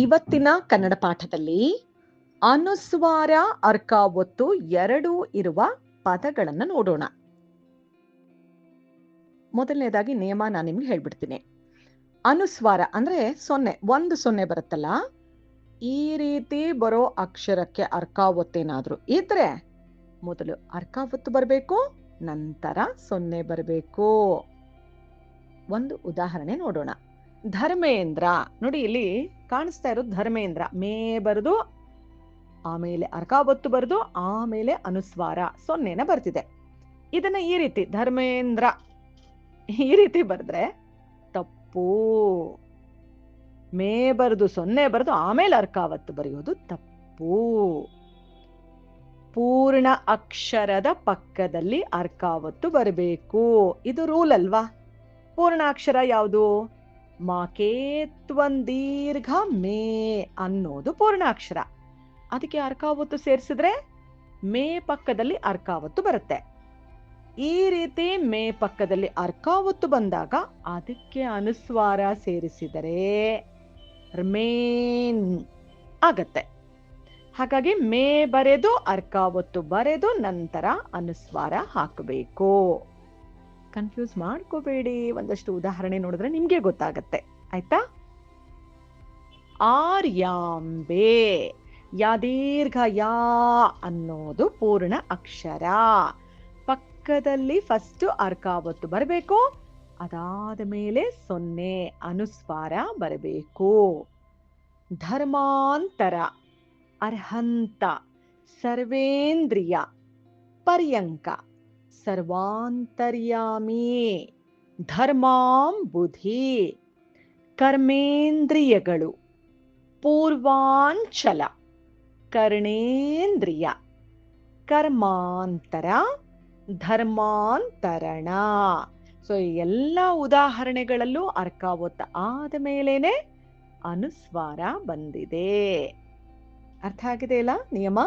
ಇವತ್ತಿನ ಕನ್ನಡ ಪಾಠದಲ್ಲಿ ಅನುಸ್ವಾರ ಅರ್ಕ ಒತ್ತು ಎರಡೂ ಇರುವ ಪದಗಳನ್ನು ನೋಡೋಣ. ಮೊದಲನೇದಾಗಿ ನಿಯಮ ನಾನು ನಿಮ್ಗೆ ಹೇಳ್ಬಿಡ್ತೀನಿ. ಅನುಸ್ವಾರ ಅಂದ್ರೆ ಒಂದು ಸೊನ್ನೆ ಬರುತ್ತಲ್ಲ, ಈ ರೀತಿ ಬರೋ ಅಕ್ಷರಕ್ಕೆ ಅರ್ಕ ಒತ್ತೇನಾದ್ರೂ ಇದ್ರೆ ಮೊದಲು ಅರ್ಕ ಒತ್ತು ಬರಬೇಕು, ನಂತರ ಸೊನ್ನೆ ಬರಬೇಕು. ಒಂದು ಉದಾಹರಣೆ ನೋಡೋಣ. ಧರ್ಮೇಂದ್ರ ನೋಡಿ, ಇಲ್ಲಿ ಕಾಣಿಸ್ತಾ ಇರೋದು ಧರ್ಮೇಂದ್ರ. ಮೇ ಬರೆದು ಆಮೇಲೆ ಅರ್ಕ ಒತ್ತು ಬರೆದು ಆಮೇಲೆ ಅನುಸ್ವಾರ ಸೊನ್ನೆನ ಬರ್ತಿದೆ. ಇದನ್ನ ಈ ರೀತಿ ಧರ್ಮೇಂದ್ರ ಈ ರೀತಿ ಬರೆದ್ರೆ ತಪ್ಪು. ಮೇ ಬರೆದು ಸೊನ್ನೆ ಬರೆದು ಆಮೇಲೆ ಅರ್ಕ ಒತ್ತು ಬರೆಯೋದು ತಪ್ಪು. ಪೂರ್ಣ ಅಕ್ಷರದ ಪಕ್ಕದಲ್ಲಿ ಅರ್ಕ ಒತ್ತು ಬರಬೇಕು. ಇದು ರೂಲ್ ಅಲ್ವಾ? ಪೂರ್ಣಾಕ್ಷರ ಯಾವುದು? ಮಾಕೇತ್ವನ್ ದೀರ್ಘ ಮೇ ಅನ್ನೋದು ಪೂರ್ಣಾಕ್ಷರ. ಅದಕ್ಕೆ ಅರ್ಕ ಒತ್ತು ಸೇರಿಸಿದ್ರೆ ಮೇ ಪಕ್ಕದಲ್ಲಿ ಅರ್ಕ ಒತ್ತು ಬರುತ್ತೆ. ಈ ರೀತಿ ಮೇ ಪಕ್ಕದಲ್ಲಿ ಅರ್ಕ ಒತ್ತು ಬಂದಾಗ ಅದಕ್ಕೆ ಅನುಸ್ವಾರ ಸೇರಿಸಿದರೆ ರ್ಮೇನ್ ಆಗತ್ತೆ. ಹಾಗಾಗಿ ಮೇ ಬರೆದು ಅರ್ಕ ಒತ್ತು ಬರೆದು ನಂತರ ಅನುಸ್ವಾರ ಹಾಕಬೇಕು. ಕನ್ಫ್ಯೂಸ್ ಮಾಡ್ಕೋಬೇಡಿ, ಒಂದಷ್ಟು ಉದಾಹರಣೆ ನೋಡಿದ್ರೆ ನಿಮ್ಗೆ ಗೊತ್ತಾಗತ್ತೆ. ಆಯ್ತಾ? ಆರ್ಯಾಂಬೆ, ಯಾ ದೀರ್ಘ ಯಾ ಅನ್ನೋದು ಪೂರ್ಣ ಅಕ್ಷರ. ಪಕ್ಕದಲ್ಲಿ ಫಸ್ಟ್ ಅರ್ಕ ಒತ್ತು ಬರಬೇಕು, ಅದಾದ ಮೇಲೆ ಸೊನ್ನೆ ಅನುಸ್ವಾರ ಬರಬೇಕು. ಧರ್ಮಾಂತರ, ಅರ್ಹಂತ, ಸರ್ವೇಂದ್ರಿಯ, ಪರ್ಯಂಕ, ಸರ್ವಾಂತರ್ಯಾಮಿ, ಧರ್ಮಾಂಬುಧಿ, ಕರ್ಮೇಂದ್ರಿಯಗಳು, ಪೂರ್ವಾಂಚಲ, ಕರ್ಣೇಂದ್ರಿಯ, ಕರ್ಮಾಂತರ, ಧರ್ಮಾಂತರಣ. ಸೊ ಎಲ್ಲ ಉದಾಹರಣೆಗಳಲ್ಲೂ ಅರ್ಕ ಒತ್ತು ಆದ ಮೇಲೇನೆ ಅನುಸ್ವಾರ ಬಂದಿದೆ. ಅರ್ಥ ಆಗಿದೆ ಅಲ್ಲ ನಿಯಮ?